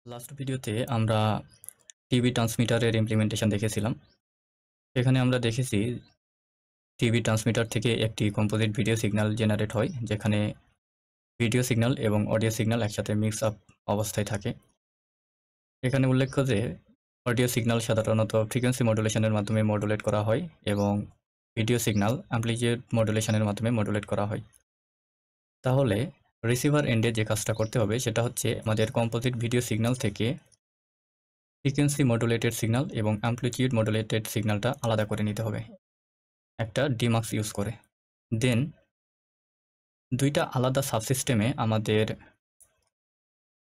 Last ভিডিওতে আমরা TV ট্রান্সমিটারের implementation দেখেছিলাম। এখানে আমরা দেখেছি টিভি ট্রান্সমিটার থেকে একটি কম্পোজিট ভিডিও সিগন্যাল জেনারেট হয়, যেখানে ভিডিও সিগন্যাল এবং অডিও সিগন্যাল একসাথে মিক্স আপ অবস্থায় থাকে। এখানে উল্লেখ্য যে অডিও সিগন্যাল সাধারণত ফ্রিকোয়েন্সি মডুলেশনের মাধ্যমে মডুলেট করা হয় এবং ভিডিও সিগন্যাল অ্যাম্প্লিটিউড মডুলেশনের মাধ্যমে মডুলেট করা হয়। তাহলে রিসিভার এন্ডে যে কাজটা করতে হবে সেটা হচ্ছে আমাদের কম্পোজিট ভিডিও সিগন্যাল থেকে ফ্রিকোয়েন্সি মডুলেটেড সিগন্যাল এবং অ্যাম্প্লিটিউড মডুলেটেড সিগন্যালটা আলাদা করে নিতে হবে একটা ডিমাক্স ইউজ করে। দেন দুইটা আলাদা সাবসিস্টেমে আমাদের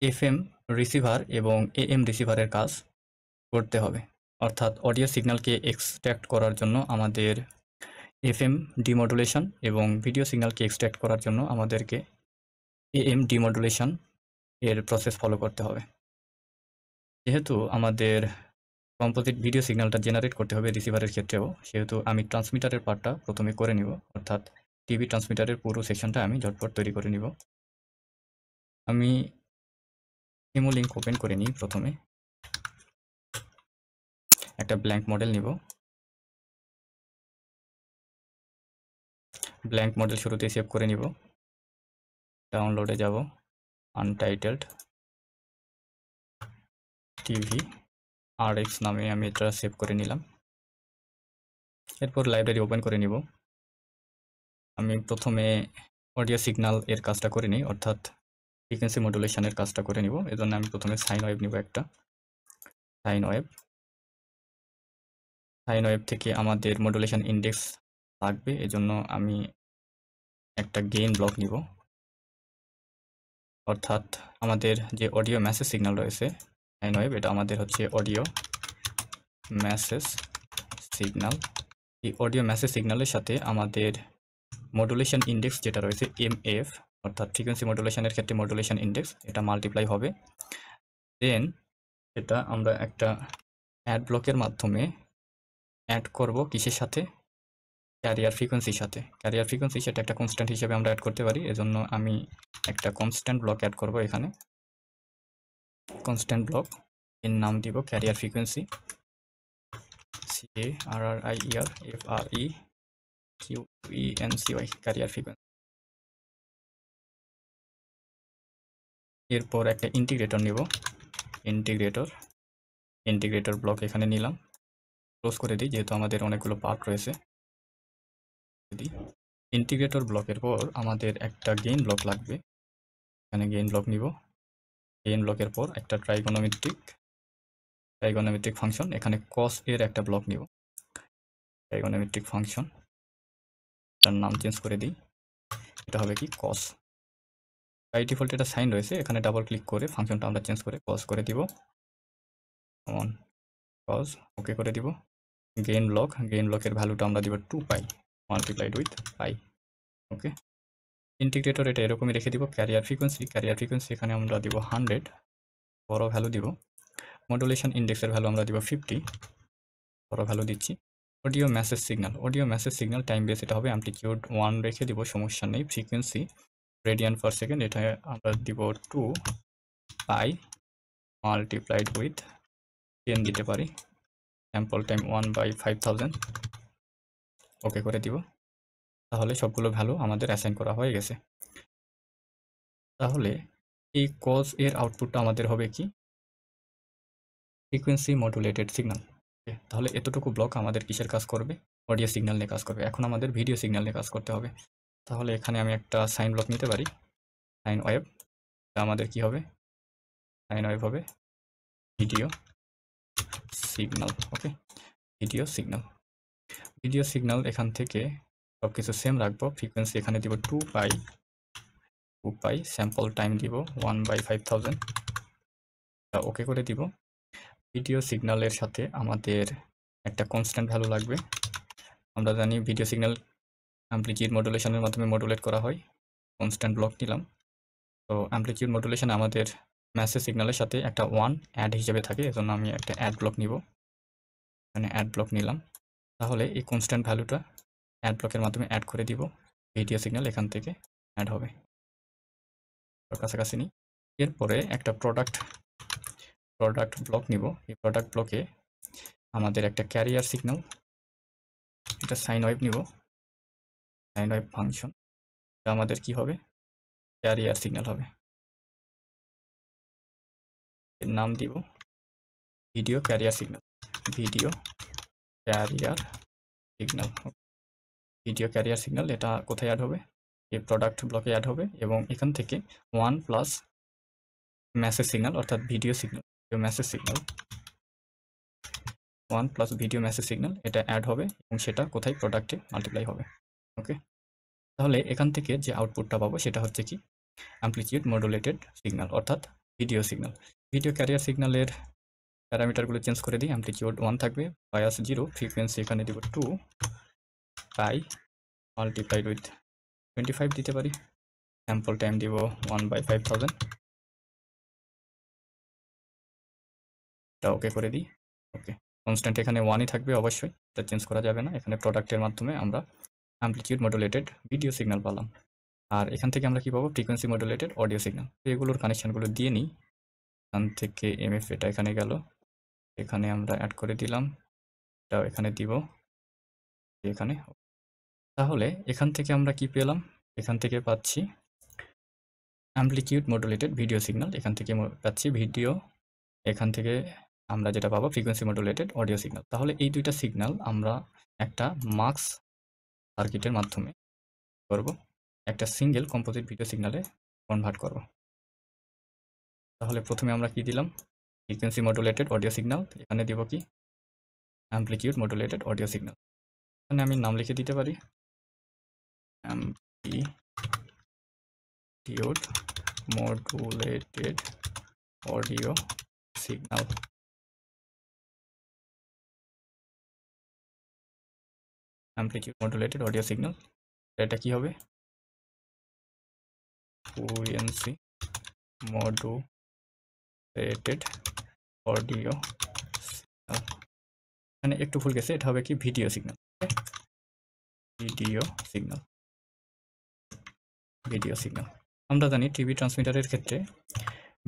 এফএম রিসিভার এবং এএম রিসিভারের কাজ করতে হবে। অর্থাৎ অডিও সিগন্যালকে এক্সট্র্যাক্ট করার জন্য আমাদের এফএম ডিমডুলেশন এবং ভিডিও সিগন্যালকে এক্সট্র্যাক্ট করার জন্য আমাদেরকে এএম ডিমডুলেশন এর প্রসেস ফলো করতে হবে। যেহেতু আমাদের কম্পোজিট ভিডিও সিগন্যালটা জেনারেট করতে হবে রিসিভারের ক্ষেত্রেও, সেহেতু আমি ট্রান্সমিটারের পার্টটা প্রথমে করে নিব। অর্থাৎ টিভি ট্রান্সমিটারের পুরো সেকশনটা আমি ঝটপট তৈরি করে নিব। আমি সিমুলিঙ্ক ওপেন করে নিই। প্রথমে একটা ব্ল্যাঙ্ক মডেল নিব। ব্ল্যাঙ্ক মডেল শুরুতে সেভ করে নিব। ডাউনলোডে যাব, আনটাইটেলড টিভি আরএক্স নামে আমি এটা সেভ করে নিলাম। এরপর লাইব্রেরি ওপেন করে নিব। আমি প্রথমে অডিও সিগন্যাল এর কাজটা করে নিই, অর্থাৎ ফ্রিকোয়েন্সি মডুলেশনের কাজটা করে নিব। এজন্য আমি প্রথমে সাইন ওয়েভ নিব। একটা সাইন ওয়েভ থেকে আমাদের মডুলেশন ইন্ডেক্স লাগবে, এজন্য আমি একটা গেইন ব্লক নিব। অর্থাৎ আমাদের যে অডিও মেসেজ সিগন্যাল রয়েছে সাইন ওয়েভ, এটা আমাদের হচ্ছে অডিও মেসেজ সিগন্যাল। এই অডিও মেসেজ সিগন্যালের সাথে আমাদের মডুলেশন ইন্ডেক্স যেটা রয়েছে এমএফ, অর্থাৎ ফ্রিকোয়েন্সি মডুলেশনের ক্ষেত্রে মডুলেশন ইন্ডেক্স, এটা মাল্টিপ্লাই হবে। দেন এটা আমরা একটা অ্যাড ব্লকের মাধ্যমে অ্যাড করব কিসের সাথে? ক্যারিয়ার ফ্রিকোয়েন্সির সাথে। ক্যারিয়ার ফ্রিকোয়েন্সি সেটা একটা কনস্ট্যান্ট হিসেবে আমরা অ্যাড করতে পারি, এজন্য আমি একটা কনস্ট্যান্ট ব্লক অ্যাড করব এখানে। কনস্ট্যান্ট ব্লক এর নাম দিব career frequency, CARRIEFREQENCY, career frequency. এরপর একটা ইন্টিগ্রেটর নিব। ইন্টিগ্রেটর ব্লক এখানে নিলাম। ক্লোজ করে দিই, যেহেতু আমাদের অনেকগুলো পার্ট রয়েছে। ইন্টিগ্রেটর ব্লকের পর আমাদের একটা গেইন ব্লক লাগবে। এখানে গেইন ব্লক নিব। গেইন ব্লকের পর একটা ট্রাইগোনোমেট্রিক ফাংশন, এখানে কস এর একটা ব্লক নিব। ট্রাইগোনোমেট্রিক ফাংশন, তার নাম চেঞ্জ করে দিই, এটা হবে কি কস। বাই ডিফল্ট এটা সাইন রয়েছে, এখানে ডাবল ক্লিক করে ফাংশনটা আমরা চেঞ্জ করে কস করে দিব। কস ওকে করে দিব। গেইন ব্লকের ভ্যালুটা আমরা দিব 2π multiplied with pi. Okay, integrator এটা এরকমই রেখে দিব। ক্যারিয়ার ফ্রিকোয়েন্সি এখানে আমরা দিব 100, বড় ভ্যালু দিব। মডুলেশন ইন্ডেক্সের ভ্যালু আমরা দিব 50, বড় ভ্যালু দিচ্ছি। Audio message signal time base, এটা হবে অ্যাম্প্লিটিউড 1 রেখে দিব, সমস্যা নেই। ফ্রিকোয়েন্সি রেডিয়ান পার সেকেন্ড, এটা আমরা দিব 2π মাল্টিপ্লাইড উইথ 10 দিতে পারি। স্যাম্পল টাইম 1/5000, ওকে করে দিব। তাহলে সবগুলো ভ্যালু আমাদের অ্যাসাইন করা হয়ে গেছে। তাহলে এই কজ এর আউটপুটটা আমাদের হবে কি? Frequency modulated signal. তাহলে এতটুকু ব্লক আমাদের কিসের কাজ করবে? অডিও সিগন্যাল নিয়ে কাজ করবে। এখন আমাদের ভিডিও সিগন্যাল নিয়ে কাজ করতে হবে। তাহলে এখানে আমি একটা সাইন ব্লক নিতে পারি, সাইন ওয়েভ। আমাদের কি হবে? সাইন ওয়েভ হবে video signal. Okay, video signal এখান থেকে সব কিছু সেম রাখবো। ফ্রিকোয়েন্সি এখানে দিব 2π, স্যাম্পল টাইম দিব 1/5000, ওকে করে দিব। ভিডিও সিগন্যালের সাথে আমাদের একটা কনস্ট্যান্ট ভ্যালু লাগবে। আমরা জানি ভিডিও সিগন্যাল অ্যাম্প্লিটিউড মডুলেশনের মাধ্যমে মডুলেট করা হয়। কনস্ট্যান্ট ব্লক নিলাম। তো অ্যাম্প্লিটিউড মডুলেশন আমাদের মেসেজ সিগন্যালের সাথে একটা 1 অ্যাড হিসেবে থাকে, এজন্য আমি একটা অ্যাড ব্লক নিব। এখানে অ্যাড ব্লক নিলাম। তাহলে এই কনস্ট্যান্ট ভ্যালুটা অ্যাড ব্লকের মাধ্যমে অ্যাড করে দিব। ভিডিও সিগন্যাল এখান থেকে অ্যাড হবে। কাছাকাছি নিই। এরপরে একটা প্রোডাক্ট প্রোডাক্ট ব্লক নিব। এই প্রোডাক্ট ব্লকে আমাদের একটা ক্যারিয়ার সিগন্যাল, এটা সাইন ওয়েভ নিব, সাইন ওয়েভ ফাংশন, এটা আমাদের কি হবে, ক্যারিয়ার সিগন্যাল হবে। এর নাম দিব video carrier signal, video carrier signal, video carrier signal. এটা কোথায় অ্যাড হবে, এই প্রোডাক্ট ব্লকে অ্যাড হবে এবং এখান থেকে 1 প্লাস মেসেজ সিগন্যাল অর্থাৎ video signal, message signal 1 plus video message signal এটা অ্যাড হবে এবং সেটা কোথায়, প্রোডাক্টে মাল্টিপ্লাই হবে। ওকে, তাহলে এখান থেকে যে আউটপুটটা পাবো সেটা হচ্ছে কি অ্যামপ্লিটিউড মডুলেটেড সিগন্যাল অর্থাৎ ভিডিও সিগন্যাল। ভিডিও ক্যারিয়ার সিগন্যালের প্যারামিটারগুলো চেঞ্জ করে দিই। অ্যামপ্লিটিউড 1 থাকবে, বায়াস 0, ফ্রিকোয়েন্সি এখানে দিব 2, পাই মাল্টিপ্লাইড উইথ 25 দিতে পারি, স্যাম্পল টাইম দিব 1/5000, এটা ওকে করে দিই। ওকে, কনস্ট্যান্ট এখানে 1ই থাকবে অবশ্যই, এটা চেঞ্জ করা যাবে না। এখানে প্রোডাক্টের মাধ্যমে আমরা অ্যামপ্লিটিউড মডুলেটেড ভিডিও সিগন্যাল পেলাম। আর এখান থেকে আমরা কি পাবো, ফ্রিকোয়েন্সি মডুলেটেড অডিও সিগন্যাল। তো এগুলোর কানেকশনগুলো দিয়ে নিই। এখান থেকে এমএফ এটা এখানে গেল, এখানে আমরা অ্যাড করে দিলাম, এটাও এখানে দিব, এখানে। তাহলে এখান থেকে আমরা কি পেলাম, এখান থেকে পাচ্ছি অ্যামপ্লিটিউড মডুলেটেড ভিডিও সিগন্যাল, এখান থেকে পাচ্ছি ভিডিও, এখান থেকে আমরা যেটা পাবো ফ্রিকোয়েন্সি মডুলেটেড অডিও সিগন্যাল। তাহলে এই দুইটা সিগন্যাল আমরা একটা মাক্স সার্কিটের মাধ্যমে করব, একটা সিঙ্গেল কম্পোজিট ভিডিও সিগন্যালে কনভার্ট করব। তাহলে প্রথমে আমরা কি দিলাম, ফ্রিকোয়েন্সি মডুলেটেড অডিও সিগন্যাল, এখানে দিব কি অ্যামপ্লিটিউড মডুলেটেড অডিও সিগন্যাল। এখানে আমি নাম লিখে দিতে পারি amplitude modulated audio signal. Amplitude modulated audio signal, এটা কি হবে, ফ্রিকোয়েন্সি মডুলেটেড অডিও সিগন্যাল। এখানে একটু ভুল গেছে, এটা হবে কি video signal, video signal, video signal. আমরা জানি টিভি ট্রান্সমিটারের ক্ষেত্রে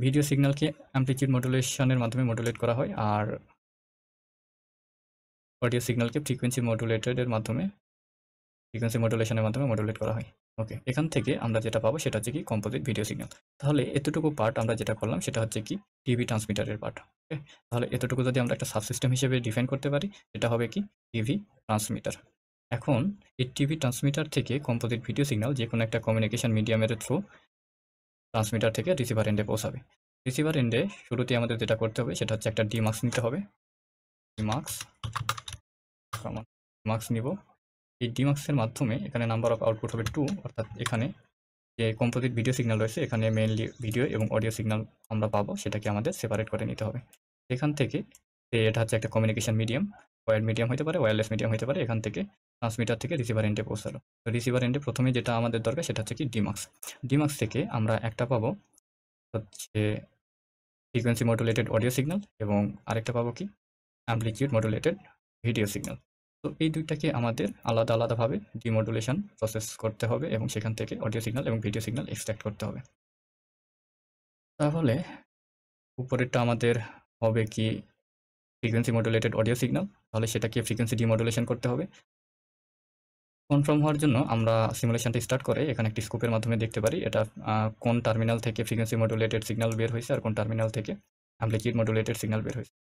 ভিডিও সিগন্যালকে অ্যামপ্লিটিউড মডুলেশনের মাধ্যমে মডুলেট করা হয় আর অডিও সিগন্যালকে ফ্রিকোয়েন্সি মডুলেটেডের মাধ্যমে, ফ্রিকোয়েন্সি মডুলেশনের মাধ্যমে মডুলেট করা হয়। ওকে, এখান থেকে আমরা যেটা পাবো সেটা হচ্ছে কি কম্পোজিট ভিডিও সিগন্যাল। তাহলে এতটুকু পার্ট আমরা যেটা করলাম সেটা হচ্ছে কি টিভি ট্রান্সমিটারের পার্ট। ওকে, তাহলে এতটুকু যদি আমরা একটা সাবসিস্টেম হিসেবে ডিফাইন করতে পারি, এটা হবে কি টিভি ট্রান্সমিটার। এখন এই টিভি ট্রান্সমিটার থেকে কম্পোজিট ভিডিও সিগন্যাল যে কোনো একটা কমিউনিকেশন মিডিয়ামের থ্রু ট্রান্সমিটার থেকে রিসিভার এন্ডে পৌঁছাবে। রিসিভার এন্ডে শুরুতে আমাদের যেটা করতে হবে সেটা হচ্ছে একটা ডিমাক্স নিতে হবে, ডিমাক্স নিব। এই ডিমাক্সের মাধ্যমে এখানে নাম্বার অফ আউটপুট হবে 2, অর্থাৎ এখানে যে কম্পোজিট ভিডিও সিগন্যাল রয়েছে এখানে মেইনলি ভিডিও এবং অডিও সিগন্যাল আমরা পাবো, সেটাকে আমাদের সেপারেট করে নিতে হবে। এখান থেকে এটা হচ্ছে একটা কমিউনিকেশন মিডিয়াম, ওয়্যার্ড মিডিয়াম হতে পারে, ওয়্যারলেস মিডিয়াম হতে পারে। এখান থেকে ট্রান্সমিটার থেকে রিসিভার এন্ডে পৌঁছালো। তো রিসিভার এন্ডে প্রথমে যেটা আমাদের দরকার সেটা হচ্ছে কি ডিমাক্স। ডিমাক্স থেকে আমরা একটা পাবো হচ্ছে ফ্রিকোয়েন্সি মডুলেটেড অডিও সিগন্যাল এবং আরেকটা পাবো কি অ্যামপ্লিটিউড মডুলেটেড ভিডিও সিগন্যাল। তো এই দুইটাকে আমাদের আলাদা আলাদাভাবে ডিমডুলেশন প্রসেস করতে হবে এবং সেখান থেকে অডিও সিগন্যাল এবং ভিডিও সিগন্যাল এক্সট্রাক্ট করতে হবে। তাহলে উপরেরটা আমাদের হবে কি ফ্রিকোয়েন্সি মডুলেটেড অডিও সিগন্যাল, তাহলে সেটাকে ফ্রিকোয়েন্সি ডিমডুলেশন করতে হবে। কনফার্ম হওয়ার জন্য আমরা সিমুলেশনটা স্টার্ট করে এখানে একটি স্কোপের মাধ্যমে দেখতে পারি এটা কোন টার্মিনাল থেকে ফ্রিকোয়েন্সি মডুলেটেড সিগন্যাল বের হয়েছে আর কোন টার্মিনাল থেকে অ্যামপ্লিটিউড মডুলেটেড সিগন্যাল বের হয়েছে।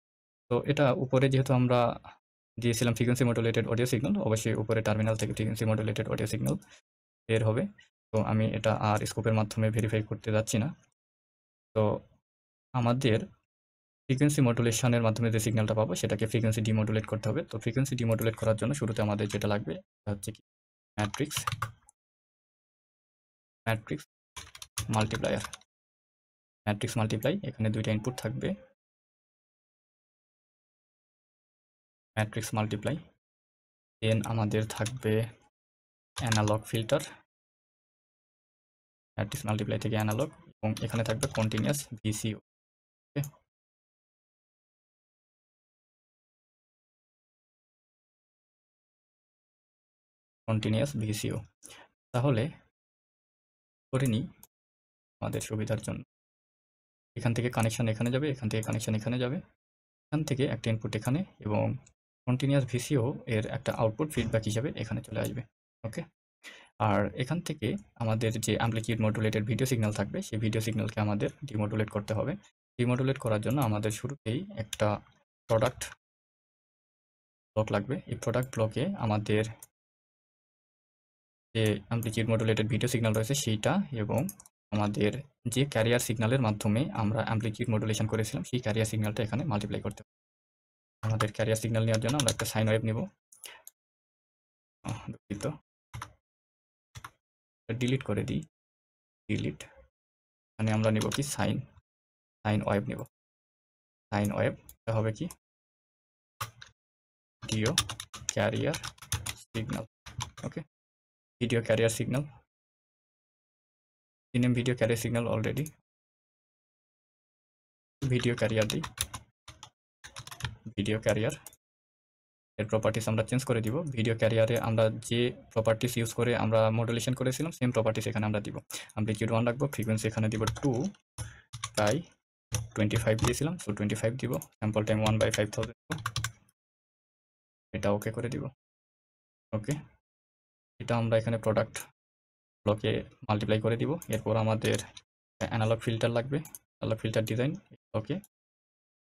তো এটা উপরে যেহেতু আমরা দিয়েছিলাম ফ্রিকোয়েন্সি মডুলেটেড অডিও সিগন্যাল, অবশ্যই উপরে টার্মিনাল থেকে ফ্রিকোয়েন্সি মডুলেটেড অডিও সিগন্যাল বের হবে। তো আমি এটা আর স্কোপের মাধ্যমে ভেরিফাই করতে যাচ্ছি না। তো আমাদের ফ্রিকোয়েন্সি মডুলেশনের মাধ্যমে যে সিগন্যালটা পাবো সেটাকে ফ্রিকোয়েন্সি ডিমডুলেট করতে হবে। তো ফ্রিকোয়েন্সি ডিমডুলেট করার জন্য শুরুতে আমাদের যেটা লাগবে সেটা হচ্ছে কি ম্যাট্রিক্স মাল্টিপ্লায়ার, ম্যাট্রিক্স মাল্টিপ্লাই। এখানে দুইটা ইনপুট থাকবে, ম্যাট্রিক্স মাল্টিপ্লাই। দেন আমাদের থাকবে অ্যানালগ ফিল্টার, ম্যাট্রিক্স মাল্টিপ্লাই থেকে অ্যানালগ, এবং এখানে থাকবে কন্টিনিউয়াস ভিসিও। ওকে, কন্টিনিউয়াস ভিসিও। তাহলে করে নিই আমাদের সুবিধার জন্য। এখান থেকে কানেকশন এখানে যাবে, এখান থেকে কানেকশন এখানে যাবে, এখান থেকে একটা ইনপুট এখানে এবং কন্টিনিউয়াস ভিসিও এর একটা আউটপুট ফিডব্যাক হিসাবে এখানে চলে আসবে। ওকে, আর এখান থেকে আমাদের যে অ্যামপ্লিটিউড মডুলেটেড ভিডিও সিগন্যাল থাকবে সেই ভিডিও সিগন্যালকে আমাদের ডিমডুলেট করতে হবে। ডিমডুলেট করার জন্য আমাদের শুরুতেই একটা প্রোডাক্ট ব্লক লাগবে। এই প্রোডাক্ট ব্লকে আমাদের যে অ্যামপ্লিটিউড মডুলেটেড ভিডিও সিগন্যাল রয়েছে সেইটা এবং আমাদের যে ক্যারিয়ার সিগন্যালের মাধ্যমে আমরা অ্যামপ্লিটিউড মডুলেশন করেছিলাম সেই ক্যারিয়ার সিগন্যালটা এখানে মাল্টিপ্লাই করতে হবে। আমাদের ক্যারিয়ার সিগন্যাল নেওয়ার জন্য আমরা একটা সাইন ওয়েভ নেব। দুঃখিত, ডিলিট করে দিই, ডিলিট। এখানে আমরা নেব কি সাইন ওয়েভ নেব। সাইন ওয়েভ হবে কি video carrier signal. Okay, video carrier signal, name video carrier signal already. Video carrier দিই, ভিডিও ক্যারিয়ার এর প্রপার্টিস আমরা চেঞ্জ করে দিব। ভিডিও ক্যারিয়ারে আমরা যে প্রপার্টিস ইউজ করে আমরা মডুলেশন করেছিলাম সেম প্রপার্টিস এখানে আমরা দিব। অ্যামপ্লিটিউড 1 রাখবো, ফ্রিকোয়েন্সি এখানে দিব 2 তাই 25 দিয়েছিলাম, সো 25 দিব। স্যাম্পল টাইম 1/5000, এটা ওকে করে দিব। ওকে, এটা আমরা এখানে প্রোডাক্ট ব্লকে মাল্টিপ্লাই করে দিব। এরপর আমাদের অ্যানালগ ফিল্টার লাগবে, অ্যানালগ ফিল্টার ডিজাইন ওকে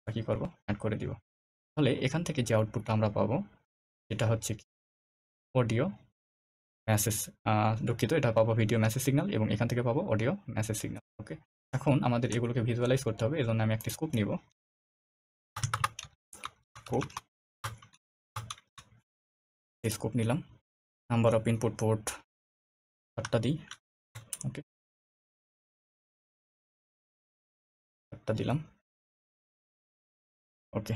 কি করব অ্যাড করে দিব। তাহলে এখান থেকে যে আউটপুটটা আমরা পাবো এটা হচ্ছে অডিও মেসেজ, দুঃখিত, এটা পাবো ভিডিও মেসেজ সিগন্যাল এবং এখান থেকে পাবো অডিও মেসেজ সিগন্যাল। ওকে, এখন আমাদের এগুলোকে ভিজুয়ালাইজ করতে হবে, এজন্য আমি একটি স্কোপ নিব। স্কোপ নিলাম, নাম্বার অফ ইনপুট পোর্ট 4টা দিই। ওকে, 4টা দিলাম। ওকে,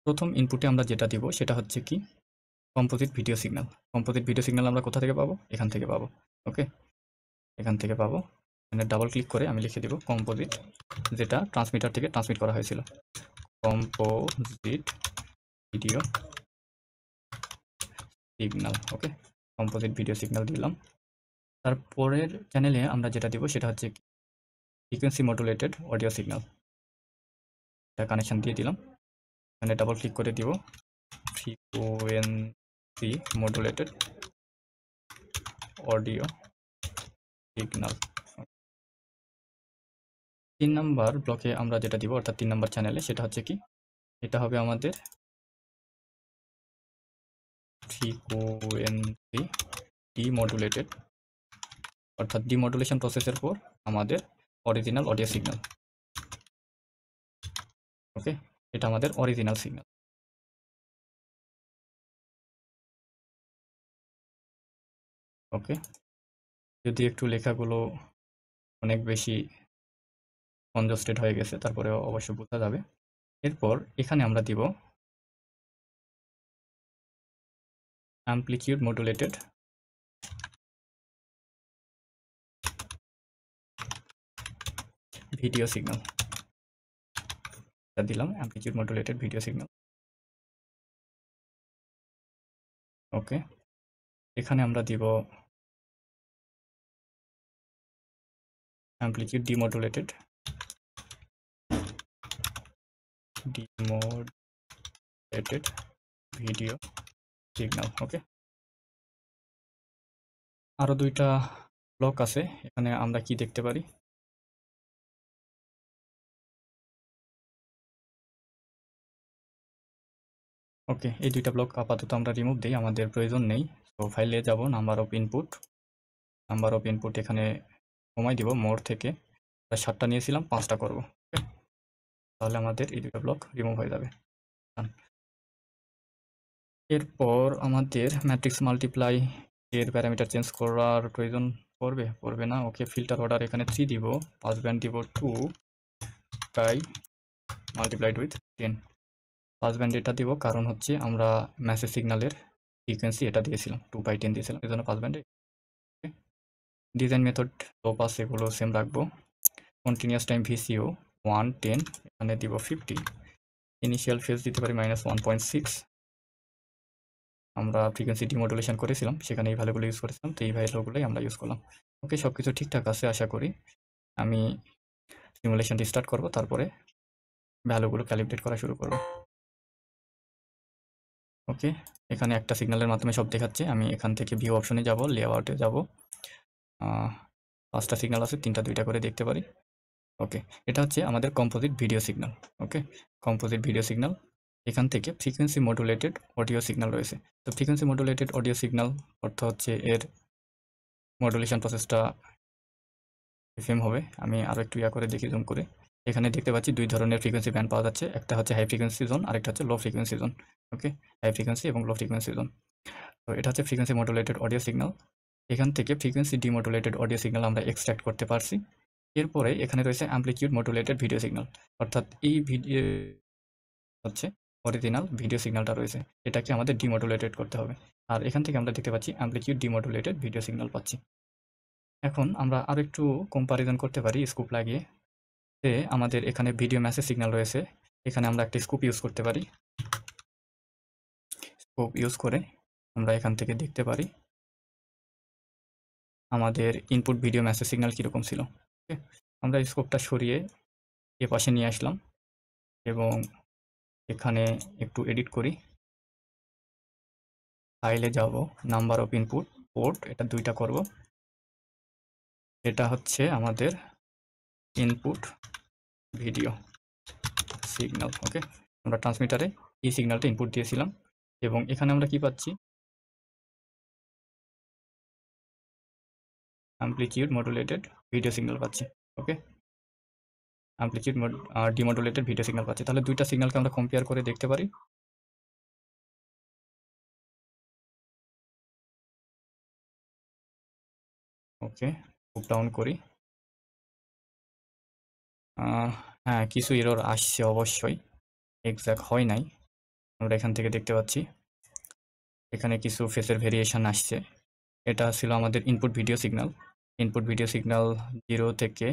প্রথম ইনপুটে আমরা যেটা দিব সেটা হচ্ছে কি composite video signal. Composite video signal আমরা কোথা থেকে পাবো? এখান থেকে পাবো। ওকে, এখান থেকে পাবো। এখানে ডাবল ক্লিক করে আমি লিখে দিব কম্পোজিট, যেটা ট্রান্সমিটার থেকে ট্রান্সমিট করা হয়েছিল। Composite video signal. Okay, composite video signal দিলাম। তারপরের চ্যানেলে আমরা যেটা দিব সেটা হচ্ছে ফ্রিকোয়েন্সি মডুলেটেড অডিও সিগন্যাল। এটা কানেকশন দিয়ে দিলাম। এখানে ডাবল ক্লিক করে দিব frequency modulated audio signal. 3 number ব্লকে আমরা যেটা দিব অর্থাৎ 3 নাম্বার চ্যানেলে সেটা হচ্ছে কি এটা হবে আমাদের ফ্রিকোয়েন্সি ডিমডুলেটেড, অর্থাৎ ডিমডুলেশন প্রসেসের পর আমাদের অরিজিনাল অডিও সিগন্যাল। ওকে, এটা আমাদের অরিজিনাল সিগন্যাল। ওকে, যদি একটু লেখাগুলো অনেক বেশি কনজাস্টেড হয়ে গেছে তারপরে অবশ্য বোঝা যাবে। এরপর এখানে আমরা দিব অ্যামপ্লিটিউড মডুলেটেড ভিডিও সিগন্যাল। এটা দিলাম অ্যামপ্লিটিউড মডুলেটেড ভিডিও সিগন্যাল। ওকে, এখানে আমরা দিব অ্যামপ্লিটিউড ডিমডুলেটেড ভিডিও সিগন্যাল। ওকে, আরো 2টা ব্লক আছে, এখানে আমরা কি দেখতে পারি? ওকে, এই 2টা ব্লক আপাতত আমরা রিমুভ দিই, আমাদের প্রয়োজন নেই। তো ফাইলে যাব, নাম্বার অফ ইনপুট এখানে কমাই দিব, মোর থেকে 7টা নিয়েছিলাম 5টা করব। ওকে, তাহলে আমাদের এই 2টা ব্লক রিমুভ হয়ে যাবে। এরপর আমাদের ম্যাট্রিক্স মাল্টিপ্লাই এর প্যারামিটার চেঞ্জ করার প্রয়োজন পড়বে না। ওকে, ফিল্টার অর্ডার এখানে 3 দিব, পাস ব্যান্ড দিব 2 তাই মাল্টিপ্লাইড উইথ 10। পাস ব্যান্ড এটা দিব কারণ হচ্ছে আমরা মেসেজ সিগন্যালের ফ্রিকোয়েন্সি এটা দিয়েছিলাম 2/10 দিয়েছিলাম, এই জন্য পাস ব্যান্ডে। ডিজাইন মেথড লো পাস এগুলো সেম রাখবো। কন্টিনিউয়াস টাইম ভিসিও 110 এখানে দিব 50। ইনিশিয়াল ফেজ দিতে পারি -1.6। আমরা ফ্রিকোয়েন্সি ডিমডুলেশন করেছিলাম সেখানে এই ভ্যালুগুলো ইউজ করেছিলাম, তো এই ভ্যালুগুলোই আমরা ইউজ করলাম। ওকে, সব কিছু ঠিকঠাক আছে আশা করি। আমি সিমুলেশনটি স্টার্ট করব, তারপরে ভ্যালুগুলো ক্যালিব্রেট করা শুরু করব। ওকে, এখানে একটা সিগন্যালের মাধ্যমে সব দেখাচ্ছে। আমি এখান থেকে ভিউ অপশনে যাব, লেআউটে যাব। 5টা সিগন্যাল আছে, 3টা 2টা করে দেখতে পারি। ওকে, এটা হচ্ছে আমাদের composite video signal. Okay, composite video signal. এখান থেকে ফ্রিকোয়েন্সি মডুলেটেড অডিও সিগন্যাল রয়েছে। তো ফ্রিকোয়েন্সি মডুলেটেড অডিও সিগন্যাল অর্থ হচ্ছে এর মডুলেশন প্রসেসটা এফএম হবে। আমি আরও একটু করে দেখি জুম করে। এখানে দেখতে পাচ্ছি 2 ধরনের ফ্রিকোয়েন্সি ব্যান্ড পাওয়া যাচ্ছে। একটা হচ্ছে হাই ফ্রিকোয়েন্সি জোন, আরেকটা হচ্ছে লো ফ্রিকোয়েন্সি জোন। ওকে, হাই ফ্রিকোয়েন্সি এবং লো ফ্রিকোয়েন্সি জোন। তো এটা হচ্ছে ফ্রিকোয়েন্সি মডুলেটেড অডিও সিগন্যাল। এখান থেকে ফ্রিকোয়েন্সি ডিমodulated অডিও সিগন্যাল আমরা এক্সট্রাক্ট করতে পারছি। এরপরে এখানে রয়েছে অ্যামপ্লিটিউড মডুলেটেড ভিডিও সিগন্যাল, অর্থাৎ এই ভিডিও হচ্ছে অরিজিনাল ভিডিও সিগন্যালটা রয়েছে, এটাকে আমাদের ডিমodulated করতে হবে। আর এখান থেকে আমরা দেখতে পাচ্ছি অ্যামপ্লিটিউড ডিমodulated ভিডিও সিগন্যাল পাচ্ছি। এখন আমরা আরও একটু কম্পারিজন করতে পারি স্কুপ লাগিয়ে। যে আমাদের এখানে ভিডিও মেসেজ সিগন্যাল রয়েছে, এখানে আমরা একটা স্কুপ ইউজ করতে পারি। স্কুপ ইউজ করে আমরা এখান থেকে দেখতে পারি আমাদের ইনপুট ভিডিও মেসেজ সিগন্যাল কীরকম ছিল। ওকে, আমরা স্কোপটা সরিয়ে এ পাশে নিয়ে আসলাম এবং এখানে একটু এডিট করি। ফাইলে যাব, নাম্বার অফ ইনপুট পোর্ট, এটা 2টা করব। এটা হচ্ছে আমাদের ইনপুট ভিডিও সিগন্যাল। ওকে, আমরা ট্রান্সমিটারে এই সিগন্যালটা ইনপুট দিয়েছিলাম এবং এখানে আমরা কি পাচ্ছি, অ্যামপ্লিটিউড মডুলেটেড ভিডিও সিগন্যাল পাচ্ছি। ওকে, অ্যামপ্লিটিউড ডিমodulated ভিডিও সিগন্যাল পাচ্ছি। তাহলে 2টা সিগন্যালকে আমরা কম্পেয়ার করে দেখতে পারি। ওকে, খুব ডাউন করি। হ্যাঁ, কিছু এরর আসছে অবশ্যই, এক্সাক্ট হয় নাই। আমরা এখান থেকে দেখতে পাচ্ছি এখানে কিছু ফেসের ভেরিয়েশন আসছে। এটা ছিল আমাদের input video signal. Input video signal 0 থেকে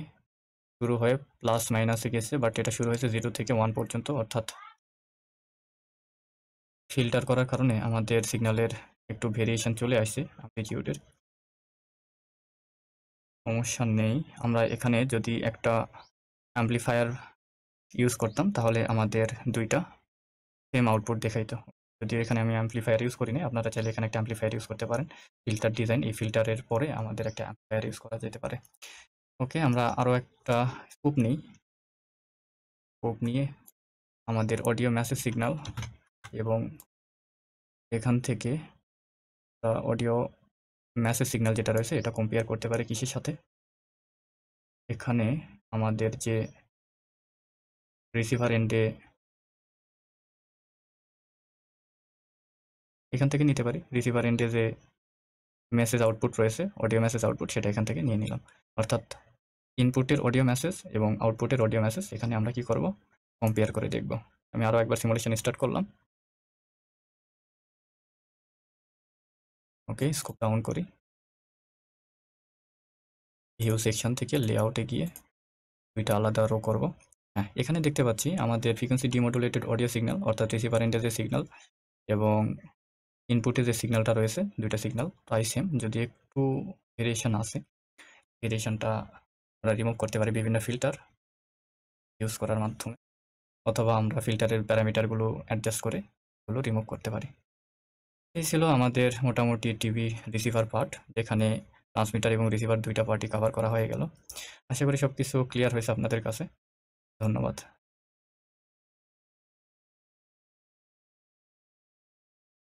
শুরু হয়ে প্লাস মাইনাসে গেছে, বাট এটা শুরু হয়েছে 0 থেকে 1 পর্যন্ত, অর্থাৎ ফিল্টার করার কারণে আমাদের সিগন্যালের একটু ভেরিয়েশন চলে আসছে অ্যামপ্লিটিউডের। সমস্যা নেই, আমরা এখানে যদি একটা অ্যামপ্লিফায়ার ইউজ করতাম তাহলে আমাদের 2টা সেম আউটপুট দেখাইতো। যদিও এখানে আমি অ্যামপ্লিফায়ার ইউজ করি নাই, আপনারা চাইলে এখানে একটা অ্যামপ্লিফায়ার ইউজ করতে পারেন। ফিল্টার ডিজাইন, এই ফিল্টারের পরে আমাদের একটা অ্যামপ্লিফায়ার ইউজ করা যেতে পারে। ওকে, আমরা আরও একটা স্কুপ নিই। স্কুপ নিয়ে আমাদের অডিও মেসেজ সিগন্যাল এবং এখান থেকে অডিও মেসেজ সিগন্যাল যেটা রয়েছে এটা কম্পেয়ার করতে পারি কিসের সাথে। এখানে আমাদের যে রিসিভার এন্ডে এখান থেকে নিতে পারি, রিসিভার এন্ডে যে মেসেজ আউটপুট রয়েছে, অডিও মেসেজ আউটপুট, সেটা এখান থেকে নিয়ে নিলাম। অর্থাৎ ইনপুটের অডিও মেসেজ এবং আউটপুটের অডিও মেসেজ এখানে আমরা কি করব, কম্পেয়ার করে দেখব। আমি আরও একবার সিমুলেশন স্টার্ট করলাম। ওকে, স্কোপ ডাউন করি। ভিউ সেকশন থেকে লেআউটে গিয়ে 2টা আলাদা রো করব। হ্যাঁ, এখানে দেখতে পাচ্ছি আমাদের ফ্রিকোয়েন্সি ডিমodulated অডিও সিগন্যাল, অর্থাৎ রিসিভার এন্ডে যে সিগন্যাল এবং ইনপুটে যে সিগন্যালটা রয়েছে, 2টা সিগন্যাল প্রায় সেম। যদি একটু ভেরিয়েশন আছে, ভেরিয়েশনটা আমরা রিমুভ করতে পারি বিভিন্ন ফিল্টার ইউজ করার মাধ্যমে, অথবা আমরা ফিল্টারের প্যারামিটারগুলো অ্যাডজাস্ট করে এগুলো রিমুভ করতে পারি। এই ছিল আমাদের মোটামুটি টিভি রিসিভার পার্ট, যেখানে ট্রান্সমিটার এবং রিসিভার 2টা পার্টই কভার করা হয়ে গেল। আশা করি সব কিছু ক্লিয়ার হয়েছে আপনাদের কাছে। ধন্যবাদ।